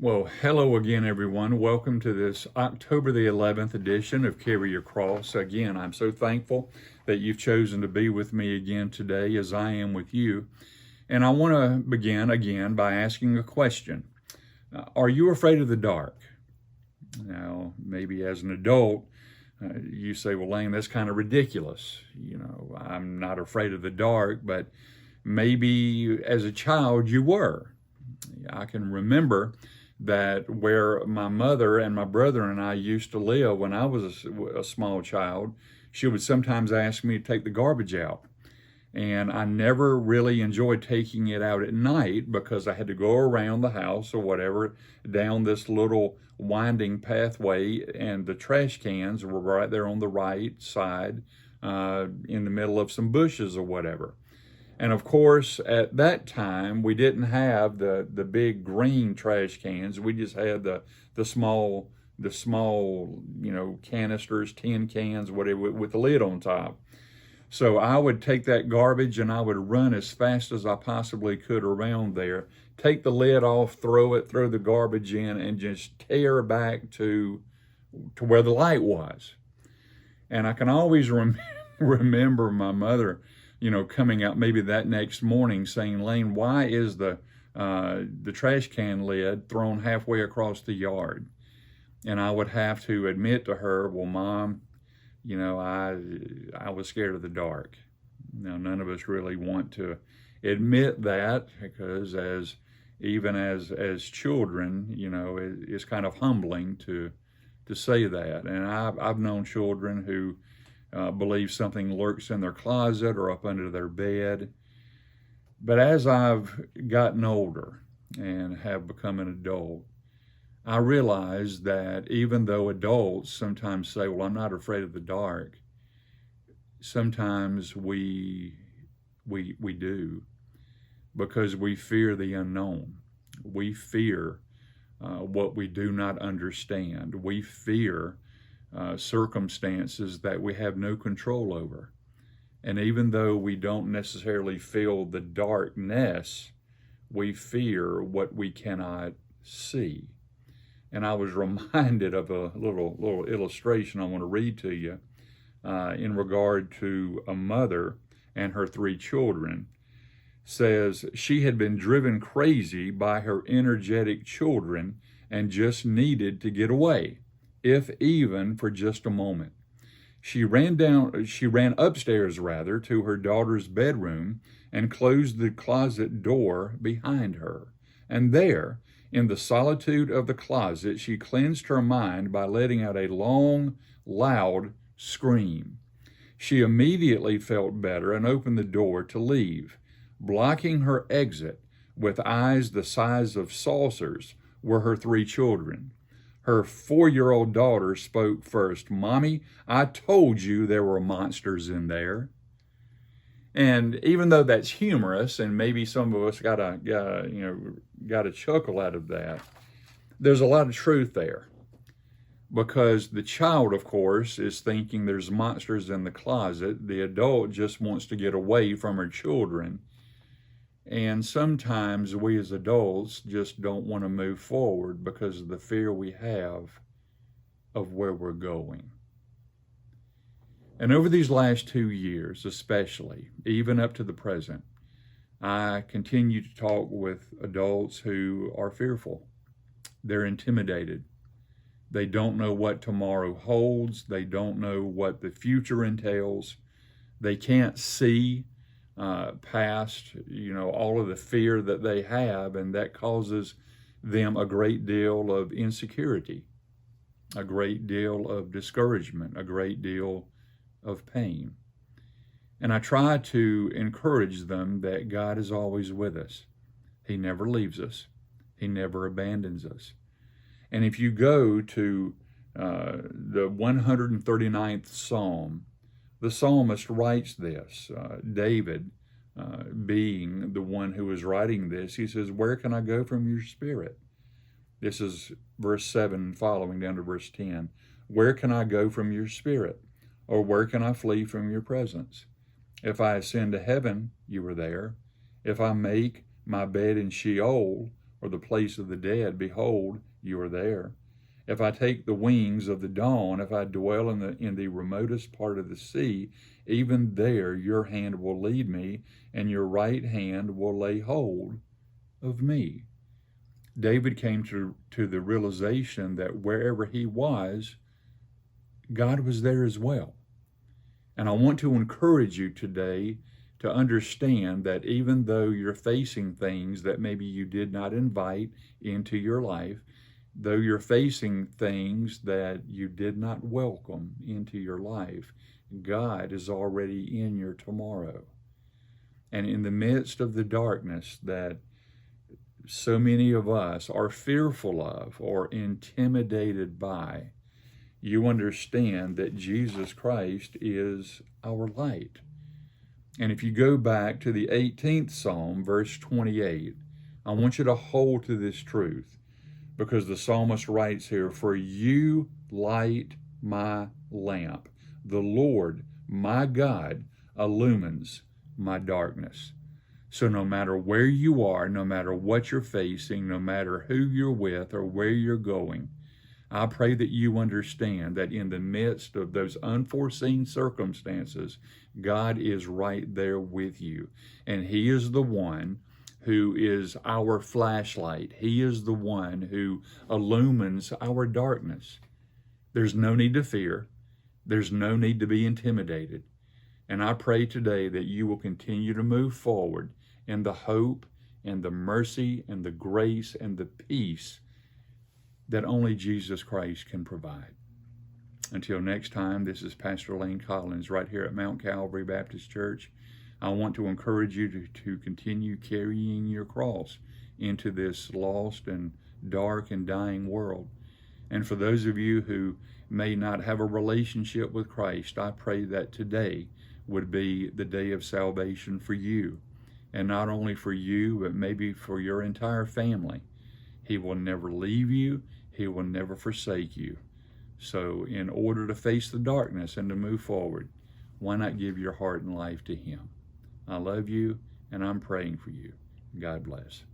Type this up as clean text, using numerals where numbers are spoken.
Well, hello again, everyone. Welcome to this October the 11th edition of Carry Your Cross. Again, I'm so thankful that you've chosen to be with me again today as I am with you. And I want to begin again by asking a question. Are you afraid of the dark? Now, maybe as an adult, you say, well, Lane, that's kind of ridiculous. I'm not afraid of the dark, but maybe as a child you were. I can remember that where my mother and my brother and I used to live when I was a small child, she would sometimes ask me to take the garbage out. And I never really enjoyed taking it out at night because I had to go around the house or whatever, down this little winding pathway, and the trash cans were right there on the right side, in the middle of some bushes or whatever. And of course, at that time, we didn't have the big green trash cans. We just had the small canisters, tin cans, whatever, with the lid on top. So I would take that garbage and I would run as fast as I possibly could around there, take the lid off, throw the garbage in, and just tear back to where the light was. And I can always remember my mother, coming out maybe that next morning saying, Lane, why is the trash can lid thrown halfway across the yard? And I would have to admit to her, well, Mom, I was scared of the dark. Now, none of us really want to admit that because even as children, it's kind of humbling to say that. And I've known children who believe something lurks in their closet or up under their bed. But as I've gotten older and have become an adult, I realize that even though adults sometimes say, well, I'm not afraid of the dark, sometimes we do, because we fear the unknown. We fear what we do not understand. We fear circumstances that we have no control over. And even though we don't necessarily feel the darkness, we fear what we cannot see. And I was reminded of a little illustration I want to read to you in regard to a mother and her 3 children. Says she had been driven crazy by her energetic children and just needed to get away, if even for just a moment. She ran upstairs to her daughter's bedroom and closed the closet door behind her. And there, in the solitude of the closet, she cleansed her mind by letting out a long, loud scream. She immediately felt better and opened the door to leave. Blocking her exit with eyes the size of saucers were her 3 children. Her 4-year-old daughter spoke first. Mommy, I told you there were monsters in there. And even though that's humorous, and maybe some of us got a chuckle out of that, there's a lot of truth there. Because the child, of course, is thinking there's monsters in the closet. The adult just wants to get away from her children. And sometimes we as adults just don't want to move forward because of the fear we have of where we're going. And over these last 2 years, especially, even up to the present, I continue to talk with adults who are fearful. They're intimidated. They don't know what tomorrow holds. They don't know what the future entails. They can't see past, all of the fear that they have, and that causes them a great deal of insecurity, a great deal of discouragement, a great deal of pain. And I try to encourage them that God is always with us. He never leaves us. He never abandons us. And if you go to the 139th Psalm, the psalmist writes this, David being the one who is writing this, he says, where can I go from your spirit? This is verse 7 following down to verse 10. Where can I go from your spirit? Or where can I flee from your presence? If I ascend to heaven, you are there. If I make my bed in Sheol, or the place of the dead, behold, you are there. If I take the wings of the dawn, if I dwell in the remotest part of the sea, even there your hand will lead me, and your right hand will lay hold of me. David came to the realization that wherever he was, God was there as well. And I want to encourage you today to understand that even though you're facing things that maybe you did not invite into your life, though you're facing things that you did not welcome into your life, God is already in your tomorrow. And in the midst of the darkness that so many of us are fearful of or intimidated by, you understand that Jesus Christ is our light. And if you go back to the 18th Psalm, verse 28, I want you to hold to this truth, because the psalmist writes here, "For you light my lamp. The Lord, my God, illumines my darkness." So no matter where you are, no matter what you're facing, no matter who you're with or where you're going, I pray that you understand that in the midst of those unforeseen circumstances, God is right there with you. And He is the one who is our flashlight. He is the one who illumines our darkness. There's no need to fear. There's no need to be intimidated. And I pray today that you will continue to move forward in the hope and the mercy and the grace and the peace that only Jesus Christ can provide. Until next time, this is Pastor Lane Collins right here at Mount Calvary Baptist Church. I want to encourage you to continue carrying your cross into this lost and dark and dying world. And for those of you who may not have a relationship with Christ, I pray that today would be the day of salvation for you. And not only for you, but maybe for your entire family. He will never leave you. He will never forsake you. So in order to face the darkness and to move forward, why not give your heart and life to Him? I love you, and I'm praying for you. God bless.